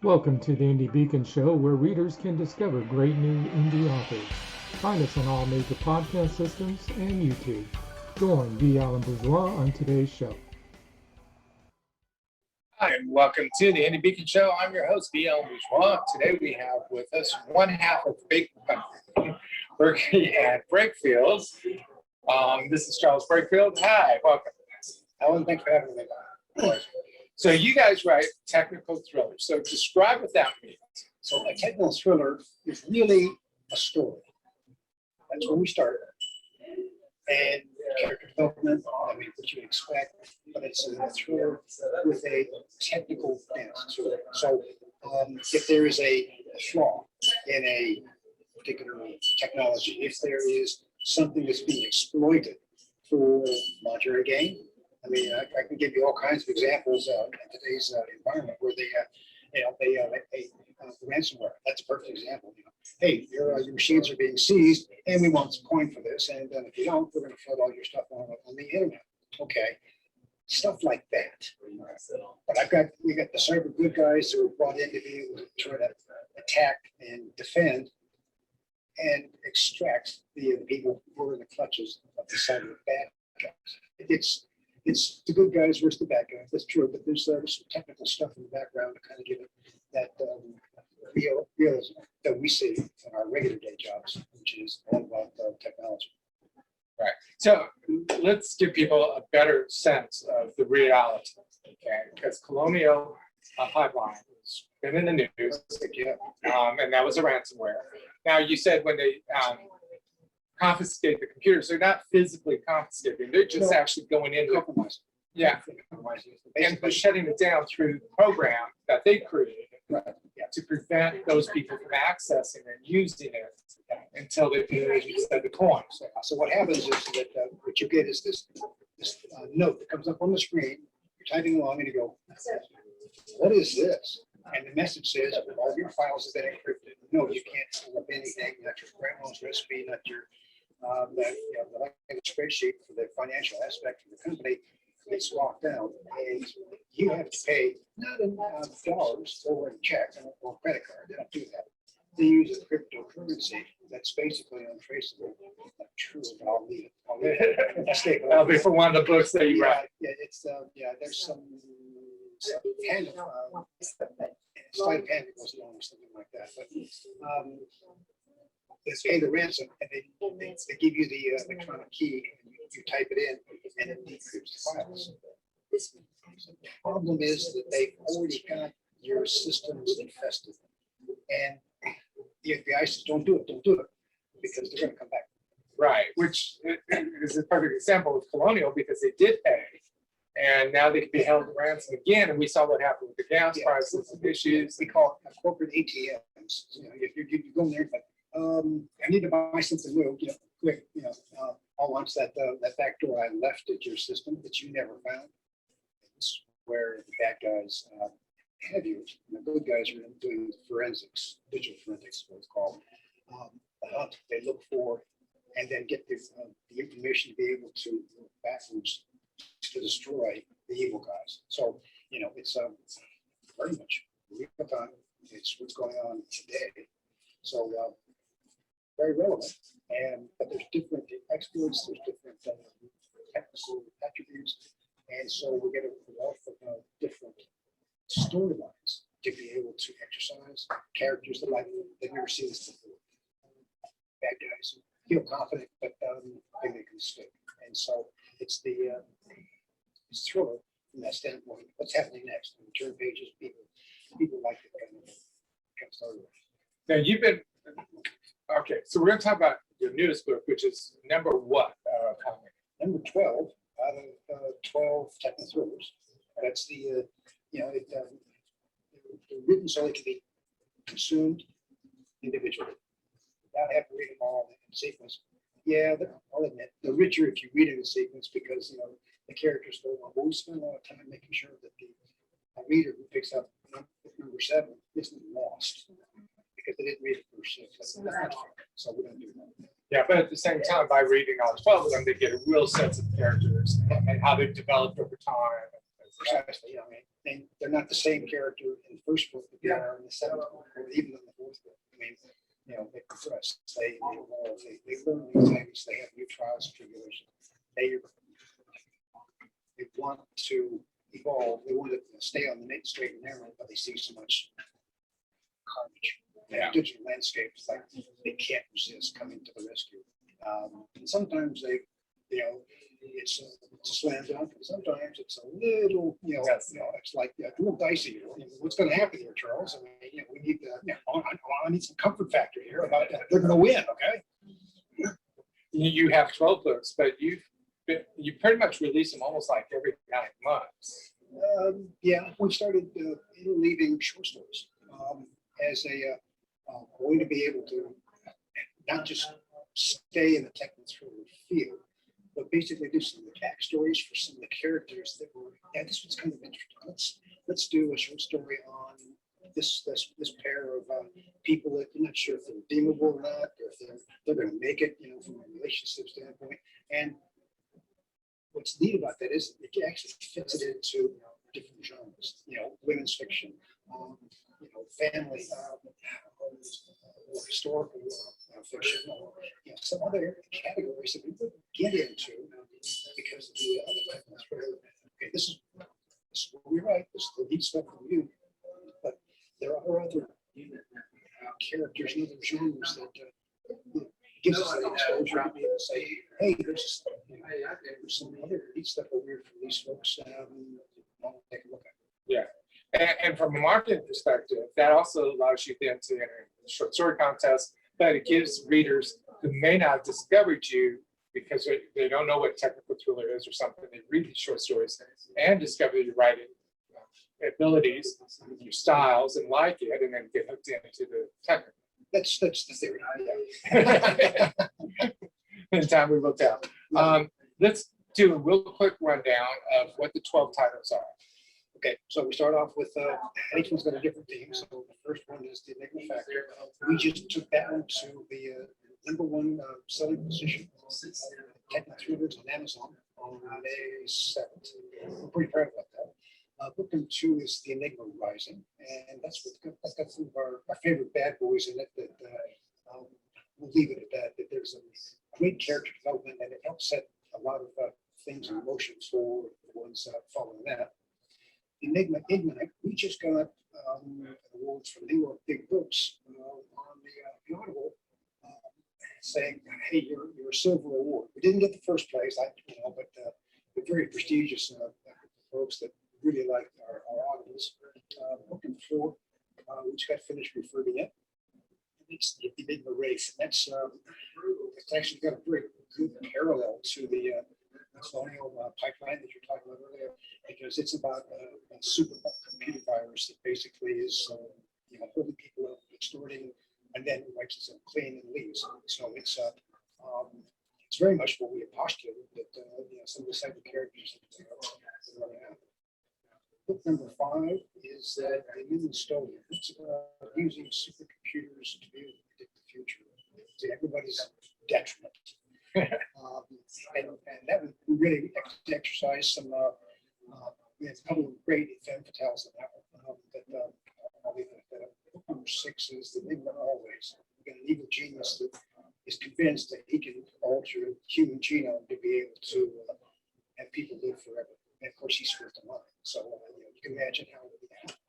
Welcome to the Indie Beacon Show, where readers can discover great new indie authors. Find us on all major podcast systems and YouTube. Join B Alan Bourgeois on today's show. Hi, and welcome to the Indie Beacon Show. I'm your host, B Alan Bourgeois. Today we have with us one half of Breakfield Burkey and Breakfield. This is Charles Breakfield. Hi, welcome. Alan, thanks for having me. So you guys write technical thrillers. So describe what that means. So a technical thriller is really a story. That's where we started. And character development, what you expect, but it's a thriller with a technical bent to it. So if there is a flaw in a particular technology, if there is something that's being exploited for monetary gain, I can give you all kinds of examples in today's environment where they ransomware. That's a perfect example. Hey, your machines are being seized, and we want some coin for this. And if you don't, we're going to flood all your stuff on the internet. Okay, stuff like that. But we got the cyber good guys who are brought in to be able to try to attack and defend and extract the people who are in the clutches of the cyber bad guys. It's the good guys versus the bad guys. That's true, but there's some technical stuff in the background to kind of give it that realism that we see in our regular day jobs, which is all about technology. Right. So let's give people a better sense of the reality, okay? Because Colonial Pipeline has been in the news, and that was a ransomware. Now, you said when they confiscate the computers, they're not physically confiscating, they're just actually going in. Compromise. Yeah. And shutting it down through the program that they created to prevent those people from accessing and using it until they can use the coin. So what happens is that what you get is this note that comes up on the screen. You're typing along and you go, what is this? And the message says all your files have been encrypted. No, you can't pull up anything, not your grandma's recipe, not your the spreadsheet for the financial aspect of the company. It's locked down, and you have to pay not in dollars or in checks or credit card. They don't do that. They use a cryptocurrency that's basically untraceable. Not true, but I'll leave it. That'll be for one of the books that you write. Yeah, it's there's some hand sleight of hand that goes along with something like that. But they pay the ransom, and they give you the electronic key, and you type it in, and it decrypts the files. The problem is that they've already got your systems infested, and the FBI says, don't do it, because they're going to come back. Right, which is a perfect example of Colonial, because they did pay, and now they can be held to ransom again, and we saw what happened with the gas prices and issues. We call it corporate ATMs. You go in there, but I need to buy something new, quick, I'll launch that back door I left at your system that you never found. It's where the bad guys have you, and the good guys are doing forensics, digital forensics, what it's called. They look for and then get the information to be able to look backwards to destroy the evil guys. So, it's very much real time. It's what's going on today. So, very relevant, but there's different experts, there's different technical attributes, and so we get a wealth of different storylines to be able to exercise characters that they've never seen this before. Bad guys feel confident, but they make a mistake, and so it's it's thriller from that standpoint. What's happening next? On the turn pages, people like it kind of started. Now you've been. Okay, so we're going to talk about your newest book, which is number what? Number 12 out of 12 Techno Thrillers. That's they're written so they can be consumed individually without having to read them all in sequence. Yeah, I'll admit, they're richer if you read it in sequence because, the characters go on. But we spend a lot of time making sure that the reader who picks up number 7 isn't lost. Because they didn't read it first, so we don't do that. Yeah, but at the same time, by reading all 12 of them, they get a real sense of characters and how they've developed over time. Precisely, and they're not the same character in the first book that they are in the seventh book, or even in the fourth book. I mean, they progress, they evolve, they learn new things, they have new trials and tribulations. They want to evolve, they want to stay on the straight and narrow, but they see so much carnage. Digital landscapes, like they can't resist coming to the rescue. And sometimes it's a slam dunk, and sometimes it's a little, it's like a little dicey. What's going to happen here, Charles? I mean, we need I need some comfort factor here about they're going to win, okay? You have 12 books, but you pretty much release them almost like every 9 months. We started interleaving short stories as a way to be able to not just stay in the Techno Thriller field, but basically do some of the backstories for some of the characters that were, this was kind of interesting. Let's do a short story on this pair of people that you're not sure if they're redeemable or not, or if they're going to make it, from a relationship standpoint. And what's neat about that is it actually fits it into different genres, women's fiction, family, or historical fiction, or some other categories that we wouldn't get into because of the other thriller. Okay, this is what we write. This is the neat stuff from you, but there are other characters and other genres that gives us the exposure to be able to say, hey, there's some other neat stuff over here from these folks. Take a look at it. Yeah. And from a marketing perspective, that also allows you then to enter a short story contest, but it gives readers who may not have discovered you because they don't know what technical thriller is or something. They read these short stories and discover your writing abilities, your styles, and like it, and then get hooked into the technical. That's the theory. In time we looked out. Let's do a real quick rundown of what the 12 titles are. Okay, so we start off with each one's got a different theme. So the first one is the Enigma Factor. We just took that one to the #1 selling position, Techno Thrillers on Amazon on May 7th. We're pretty proud about that. Book number 2 is the Enigma Rising, and that's got some of our favorite bad boys in it. That we'll leave it at that. That there's a great character development, and it helps set a lot of things in motion for the ones following that. Enigma Ignite, we just got awards from New York Big Books on the Audible saying, hey, you're a silver award. We didn't get the first place, but they're very prestigious folks that really like our Audibles. Book number 4, we just got finished refurbing it. It's the Enigma Race, and it's actually got a very good parallel to the colonial pipeline that you're talking about earlier, because it's about a super computer virus that basically is holding people up, extorting, and then wipes itself clean and leaves. So it's very much what we have postulated that some of the cyber characters that are running out. Book number 5 is the Human Stolen. It's about using supercomputers to be able to predict the future to everybody's detriment. And that would really exercise some. We have a couple of great femme fatales in that one. I'll leave it at that. Book number 6 is the Enigma Always. We got an evil genius that is convinced that he can alter the human genome to be able to have people live forever. And of course, he's swift in mind. So you can imagine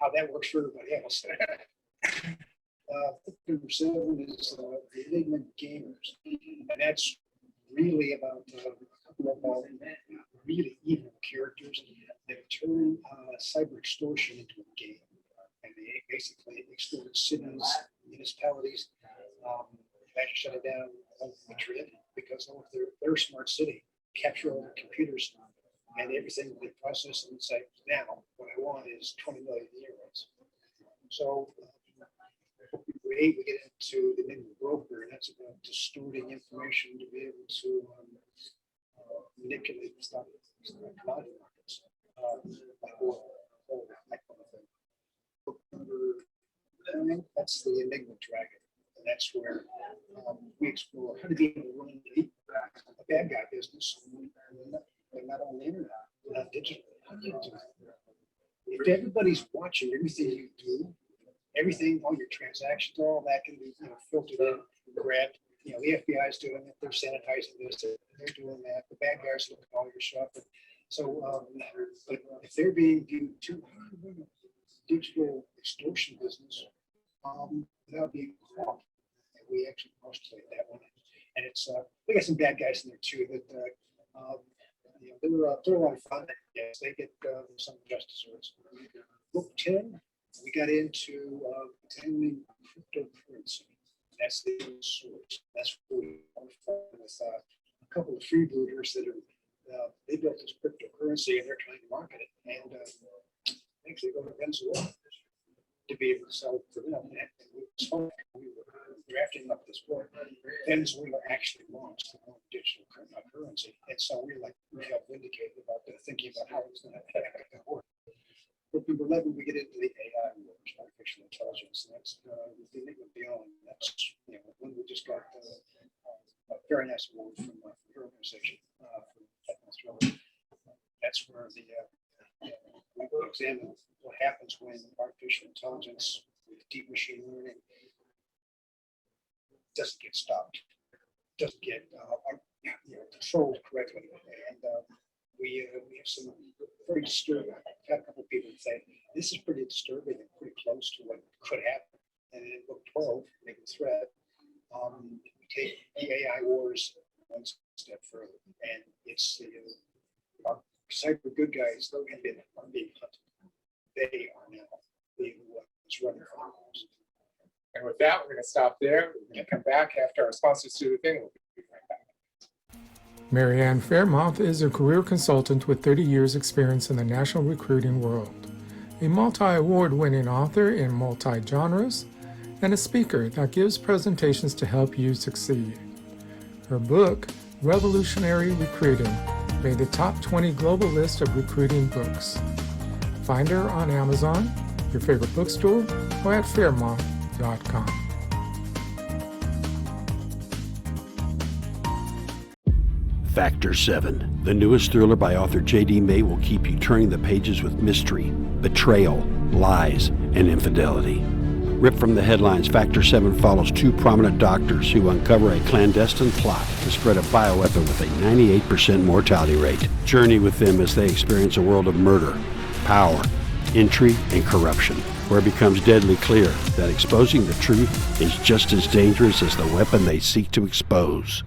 how that works for everybody else. Book number 7 is the Enigma Gamers, and that's really about a couple of really evil characters that turn cyber extortion into a game, and they basically extort cities, municipalities. Imagine shutting down Madrid because they're a smart city, capture all the computers and everything they process and say, now what I want is 20 million euros. So we get into the Enigma Broker, and that's about distorting information to be able to manipulate the stock commodity markets, like oil, that kind of thing. Book number 9, that's the Enigma Dragon, and that's where we explore how to be able to run a bad guy business, not on the internet, not digitally. How do you do that? if everybody's watching everything you do, everything, all your transactions, all that can be, filtered in, grabbed. The FBI is doing it. They're sanitizing this. They're doing that. The bad guys look at all your stuff. So, but if they're being viewed too hard in the digital extortion business, without being caught, and we actually postulate that one. And it's we got some bad guys in there too that they're a lot of fun. Yes, they get some justice awards. Book 10, we got into handling cryptocurrency. That's the source. That's what we are with a couple of freebooters that are they built this cryptocurrency and they're trying to market it. And actually go to Venezuela to be able to sell it for them. And we were drafting up this book. Venezuela actually launched their own digital currency. And so we felt vindicated about thinking about how it's going to work. Book number 11, we get into the AI wars, artificial intelligence. And that's the enigma beyond. That's when we just got a very nice award from your organization for Techno Thrillers. That's where we will examine what happens when artificial intelligence with deep machine learning doesn't get stopped, doesn't get controlled correctly. And we have some very disturbing. I've had a couple of people say this is pretty disturbing and pretty close to what could happen. And in book 12, Make the Threat, we take the AI wars one step further, and it's the cyber good guys that have been being hunted. They are now being what's running from us. And with that, we're going to stop there. We're going to come back after our sponsors do the thing. We'll be right back. Mary Ann Fairmouth is a career consultant with 30 years' experience in the national recruiting world, a multi-award-winning author in multi-genres, and a speaker that gives presentations to help you succeed. Her book, Revolutionary Recruiting, made the top 20 global list of recruiting books. Find her on Amazon, your favorite bookstore, or at fairmouth.com. Factor 7, the newest thriller by author J.D. May, will keep you turning the pages with mystery, betrayal, lies, and infidelity. Ripped from the headlines, Factor 7 follows two prominent doctors who uncover a clandestine plot to spread a bioweapon with a 98% mortality rate. Journey with them as they experience a world of murder, power, intrigue, and corruption, where it becomes deadly clear that exposing the truth is just as dangerous as the weapon they seek to expose.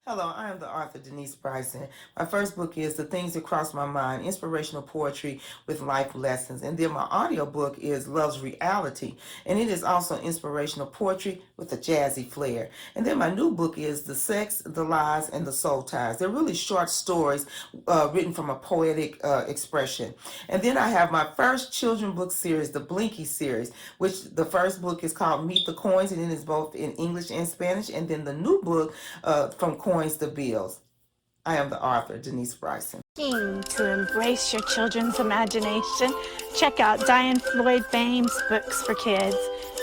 Hello, I am the author Denise Bryson. My first book is The Things That Cross My Mind, Inspirational Poetry with Life Lessons. And then my audio book is Love's Reality. And it is also inspirational poetry with a jazzy flair. And then my new book is The Sex, the Lies, and the Soul Ties. They're really short stories written from a poetic expression. And then I have my first children's book series, the Blinky series, which the first book is called Meet the Coins, and it is both in English and Spanish. And then the new book, From Coins to Bills. I am the author, Denise Bryson. To embrace your children's imagination, check out Diane Floyd Bame's books for kids.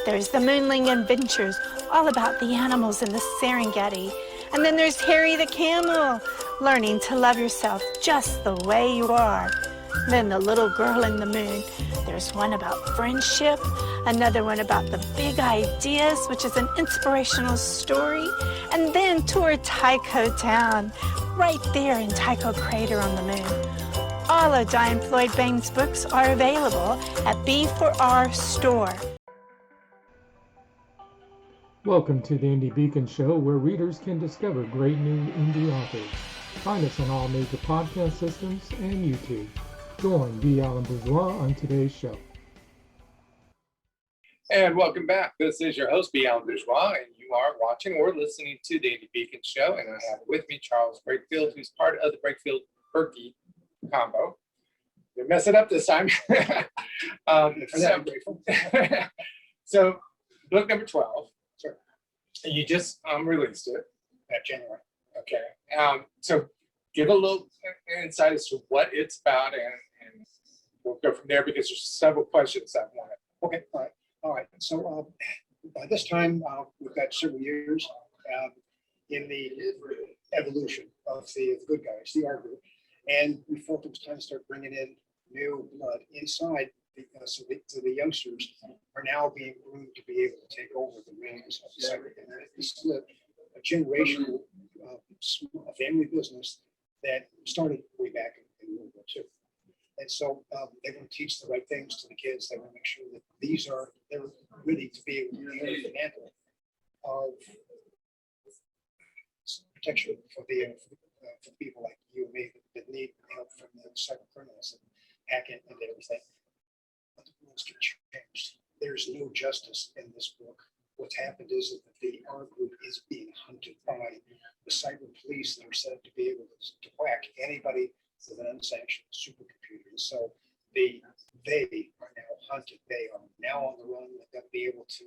There's The Moonling Adventures, all about the animals in the Serengeti. And then there's Harry the Camel, learning to love yourself just the way you are. Then The Little Girl in the Moon. There's one about friendship, another one about the big ideas, which is an inspirational story, and then Tour Tycho Town, right there in Tycho Crater on the moon. All of Diane Floyd Bame's books are available at B4R Store. Welcome to the Indie Beacon Show, where readers can discover great new indie authors. Find us on all major podcast systems and YouTube. Join B Alan Bourgeois on today's show. And welcome back. This is your host, B Alan Bourgeois, and you are watching or listening to the Indie Beacon Show. And I have with me Charles Breakfield, who's part of the Breakfield Burkey combo. They mess it up this time. So, book number 12. Sure. You just released it That January. Okay. So give a little insight as to what it's about, and we'll go from there because there's several questions I wanted. Okay, all right. So by this time, we've got several years in the evolution of the good guys, the art group, and we felt it was time to start bringing in new blood inside. So the youngsters are now being groomed to be able to take over the reins of the cyber. And this is a generational a family business that started way back in World War II. And so they want to teach the right things to the kids. They want to make sure that they're ready to be able to carry the mantle of protection for people like you and me that need help from the cyber criminals and hacking and everything. But the rules get changed. There's no justice in this book. What's happened is that our group is being hunted by the cyber police that are set up to be able to whack anybody with an unsanctioned supercomputer. And so they are now hunted. They are now on the run. They've got to be able to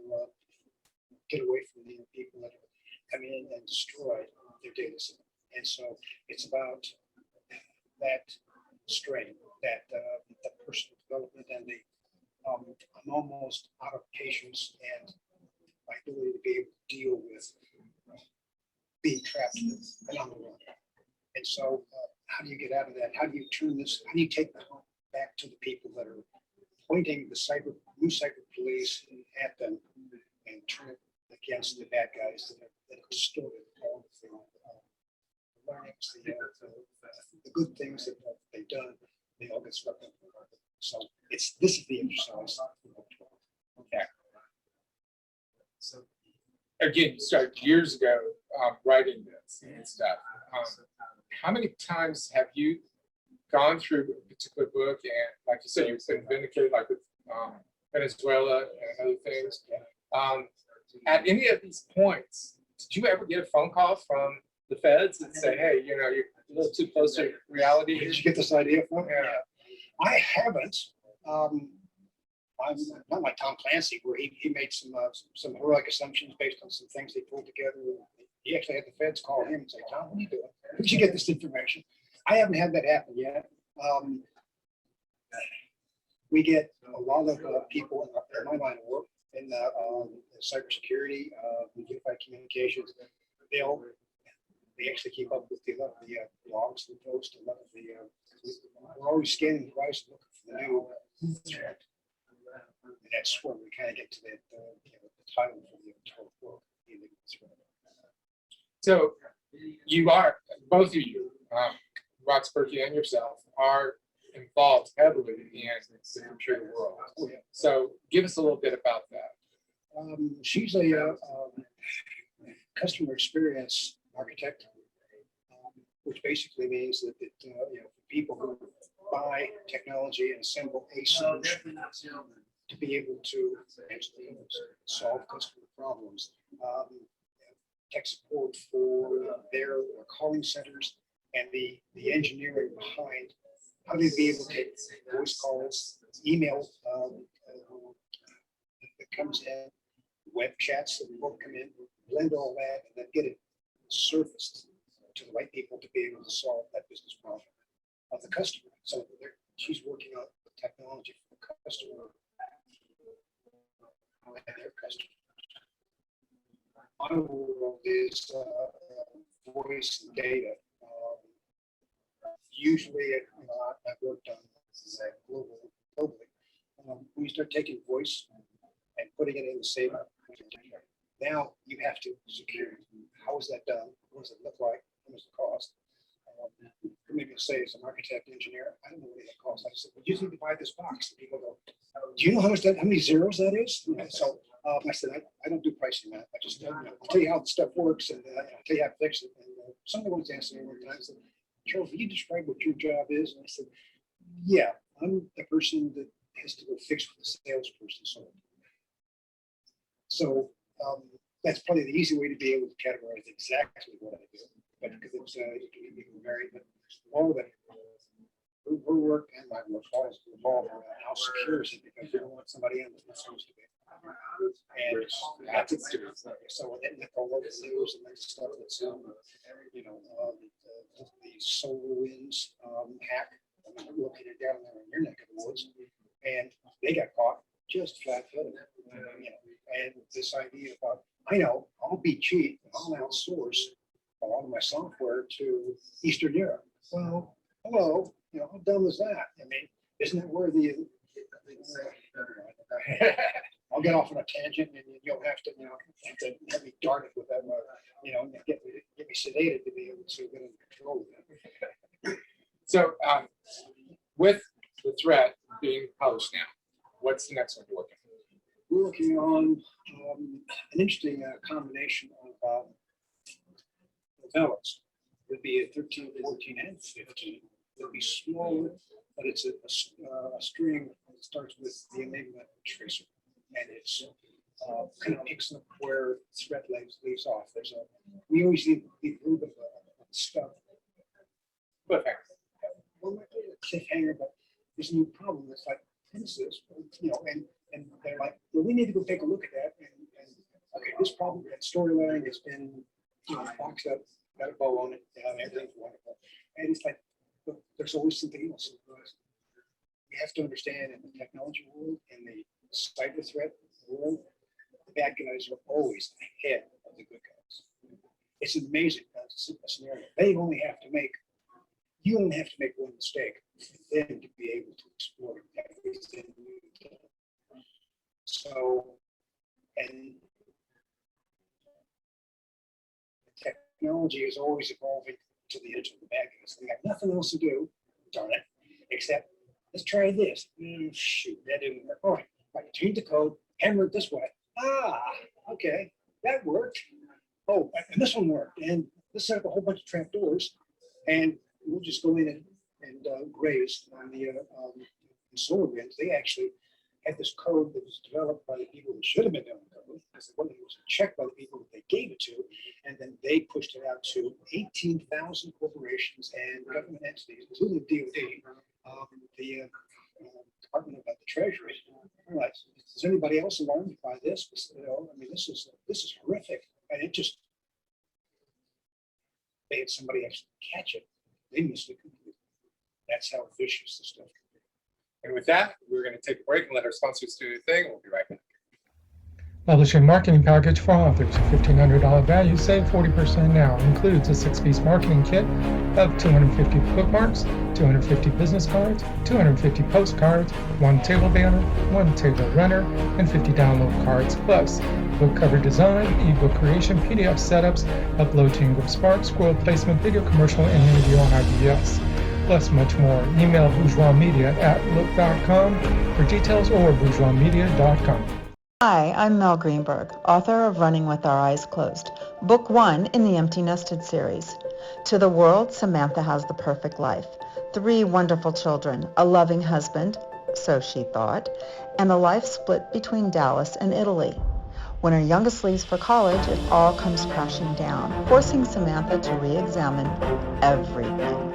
get away from the people that are coming in and destroy their data center. And so it's about that strain, that the personal development and the I'm almost out of patience and my ability to be able to deal with being trapped and on the run. And so how do you get out of that? How do you turn this? How do you take the hunt back to the people that are pointing the new cyber police at them and turn it against the bad guys that have distorted all of the learnings, the good things that they've done? They all get swept up. So this is the exercise. Okay. So again, you started years ago writing this and stuff. How many times have you gone through a particular book and, like you said, you've been vindicated, like with Venezuela and other things? At any of these points, did you ever get a phone call from the feds and say, "Hey, you're a little too close to reality"? Did you get this idea from? Yeah. I haven't. I'm not like Tom Clancy, where he made some heroic assumptions based on some things they pulled together. He actually had the feds call him and say, "Tom, what are you doing? Where did you get this information?" I haven't had that happen yet. We get a lot of people in my line of work in cybersecurity, unified communications. They actually keep up with the blogs and posts. A lot of we're always scanning the horizon looking for the new threat. And that's where we kind of get to that the title for the entire book. So you are, both of you, Rox Burkey and yourself, are involved heavily in the computer world. Oh, yeah. So give us a little bit about that. She's a customer experience architect, which basically means that people who buy technology and assemble a solution to be able to actually solve customer problems. Tech support for their calling centers and the engineering behind how to be able to take voice calls, email that comes in, web chats that will come in, blend all that, and then get it surfaced to the right people to be able to solve that business problem of the customer. So she's working on the technology for the customer and their customer. My world is voice and data. Usually, I've worked on globally. When you start taking voice and putting it in the same, now you have to secure it. How is that done? What does it look like? What is the cost? Maybe say as an architect engineer, I don't know what it costs. I said, well, you need to buy this box. And people go, do you know how many zeros that is? So I said, I don't do pricing, man. I just I'll tell you how the stuff works and I'll tell you how to fix it. And somebody once asked me one time, I said, Charles, will you describe what your job is? And I said, yeah, I'm the person that has to go fix what the salesperson sold. So that's probably the easy way to be able to categorize exactly what I do. But because it's it can be varied, but all of it, her work and my work always revolve around how secure is it, because you don't want somebody in that's not supposed to be. And that's it. So then with all of the news and that stuff that's the solar winds hack, located down there in your neck of the woods, and they got caught just flat-footed. And this idea about, I know I'll be cheap, I'll outsource a lot of my software to Eastern Europe. Well, hello, how dumb is that? I mean, Isn't that where the, I'll get off on a tangent and you'll have to, have me darted with them, and get me sedated to be able to get under control of that. So with the threat being published now, what's the next one you're working on? We're working on an interesting combination of novellas. It'll be a 13, 14, and 15. It'll be smaller, but it's a string that starts with the Enigma Tracer. And it's kind of picks up where threat leaves off. We always leave a little bit of stuff. Well, not a cliffhanger, but there's a new problem. It's like, what is this? And they're like, well, we need to go take a look at that. And okay, this problem, that storyline has been, boxed up, got a bow on it, everything's wonderful. And it's like, look, there's always something else. You have to understand in the technology world, in the cyber threat world, the bad guys are always ahead of the good guys. It's an amazing scenario. You only have to make one mistake, and then to be able to explore everything. So, and technology is always evolving to the edge of the bad guys. They got nothing else to do, darn it, except let's try this. Shoot, that didn't work. All right, change the code, hammer it this way. Okay, that worked. Oh, and this one worked. And let's set up a whole bunch of trapdoors, and we'll just go in and graze on the solar winds. They actually had this code that was developed by the people that should have been doing the code, because it was checked by the people that they gave it to, and then they pushed it out to 18,000 corporations and government entities, including DoD, the Department of the Treasury. All right, is anybody else alarmed by this? This is horrific, and it just, they had somebody actually catch it. They missed it completely. That's how vicious this stuff can be. And with that, we're going to take a break and let our sponsors do their thing. We'll be right back. Publishing marketing package for authors. $1,500 value, save 40% now. Includes a 6-piece marketing kit of 250 bookmarks, 250 business cards, 250 postcards, 1 table banner, 1 table runner, and 50 download cards, plus book cover design, ebook creation, PDF setups, upload to Ingram Spark, scroll placement, video commercial, and interview on IBS. Plus much more. Email bourgeoismedia@look.com for details or bourgeoismedia.com. Hi, I'm Mel Greenberg, author of Running with Our Eyes Closed, book 1 in the Empty Nested series. To the world, Samantha has the perfect life. 3 wonderful children, a loving husband, so she thought, and a life split between Dallas and Italy. When her youngest leaves for college, it all comes crashing down, forcing Samantha to re-examine everything.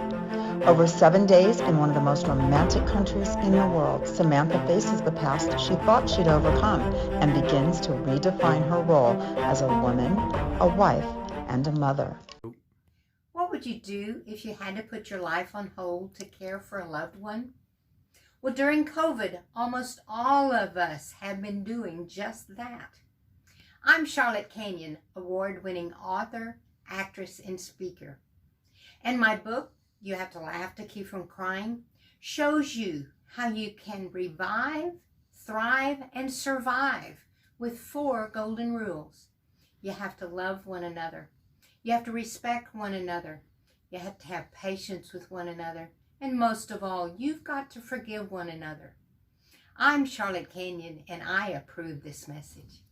Over 7 days in one of the most romantic countries in the world, Samantha faces the past she thought she'd overcome and begins to redefine her role as a woman, a wife, and a mother. What would you do if you had to put your life on hold to care for a loved one? Well, during COVID, almost all of us have been doing just that. I'm Charlotte Canyon, award-winning author, actress, and speaker. And my book, You Have to Laugh to Keep from Crying, shows you how you can revive, thrive, and survive with 4 golden rules. You have to love one another. You have to respect one another. You have to have patience with one another. And most of all, you've got to forgive one another. I'm Charlotte Canyon, and I approve this message.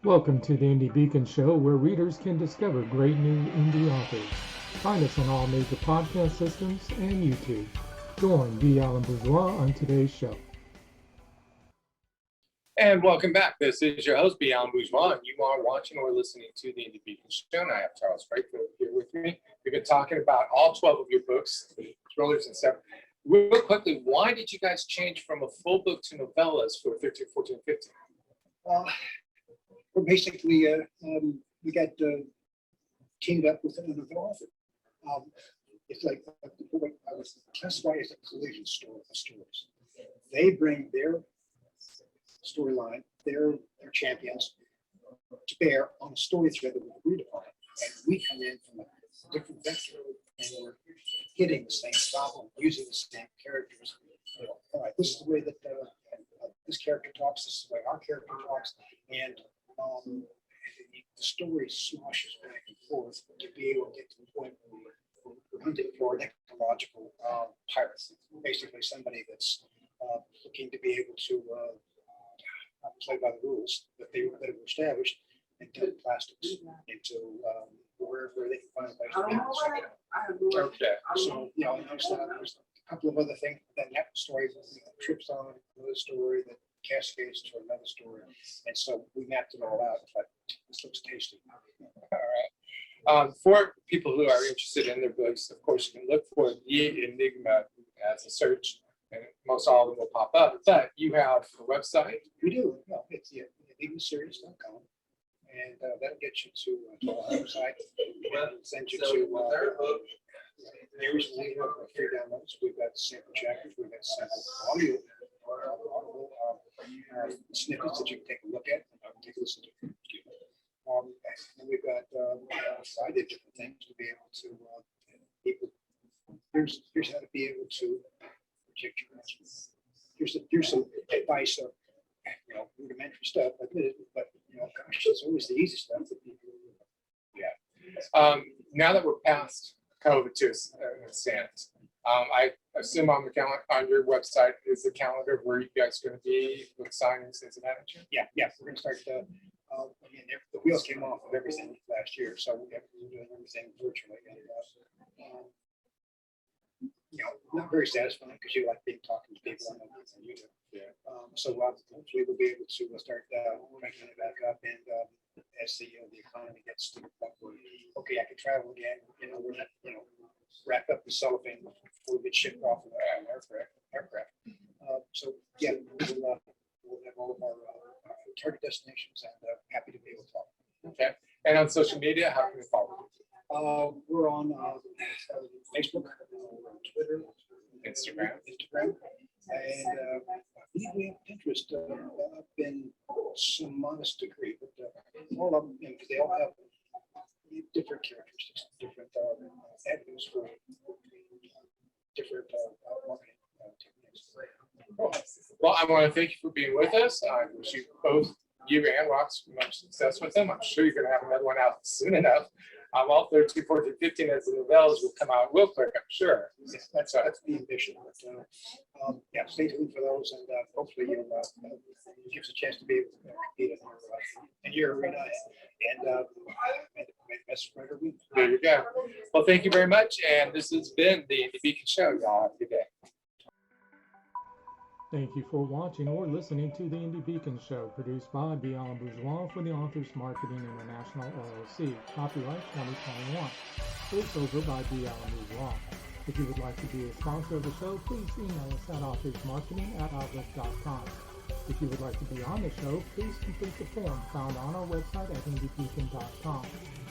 Welcome to the Indie Beacon Show, where readers can discover great new indie authors. Find us on all major podcast systems and YouTube. Join B Alan Bourgeois on today's show. And welcome back. This is your host, B Alan Bourgeois, and you are watching or listening to the Indie Beacon Show. And I have Charles Breakfield here with me. We've been talking about all 12 of your books, the thrillers and stuff. Real quickly, why did you guys change from a full book to novellas for 13, 14, 15? Well, basically, we got teamed up with another author. It's like I was classified as a collision story of stories. They bring their storyline, their champions, to bear on a story thread that we agreed upon, and we come in from a different vector, and we're hitting the same problem, using the same characters. All right, this is the way that this character talks. This is the way our character talks, and the story sloshes back and forth to be able to get to the point where we're hunting for an ecological pirate, basically somebody that's looking to be able to play by the rules that were established and dump plastics into wherever they can find a place to be able to. Okay. So, and there's a couple of other things that story trips on another story that cascades to another story. And so we mapped it all out, but this looks tasty. All right. For people who are interested in their books, of course, you can look for The Enigma as a search, and most all of them will pop up. But you have a website. We do. No, it's enigmaseries.com. And that'll get you to our website. And send you to areas where we have free downloads. We've got sample chapters. We've got sample audio snippets that you can take a look at and take a listen to. And we've got I did different things to be able to here's how to be able to project your message. Here's some advice of rudimentary stuff, but gosh, it's always the easy stuff that people Now that we're past COVID to an extent, I assume on your website is the calendar of where you guys are going to be with signings as a manager. Yeah, we're going to start again, the wheels came off of everything last year, so we're doing everything virtually. And, not very satisfying because you like being talking to people. I know you do. Yeah. So hopefully we'll be able to start cranking it back up, and as the economy gets to the point where I can travel again. We're not wrap up the cellophane before we get shipped off of an aircraft. So yeah, we'll have all of our target destinations, and happy to be able to talk. Okay. And on social media, how can we follow you? We're on Facebook, we're on Twitter, Instagram. and I believe we have Pinterest up in some modest degree, but all of them, because they all have different characteristics, different avenues for different marketing techniques. Cool. Well, I want to thank you for being with us. I wish you and Rox much success with them. I'm sure you're going to have another one out soon enough. All 13, 14, 15 as the novellas will come out real quick, I'm sure. Yes, that's the ambition. But, stay tuned for those, and hopefully you'll give us a chance to be able to compete in your arena and best writer win. There you go. Well, thank you very much. And this has been the Indie Beacon Show. Y'all have a good day. Thank you for watching or listening to the Indie Beacon Show, produced by B Alan Bourgeois for the Authors Marketing International LLC. Copyright 2021. Voiceover by B Alan Bourgeois. If you would like to be a sponsor of the show, please email us at authorsmarketing@outlook.com. If you would like to be on the show, please complete the form found on our website at indiebeacon.com.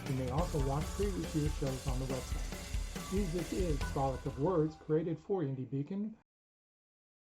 You may also watch previous year's shows on the website. Music is Frolic of Words, created for Indie Beacon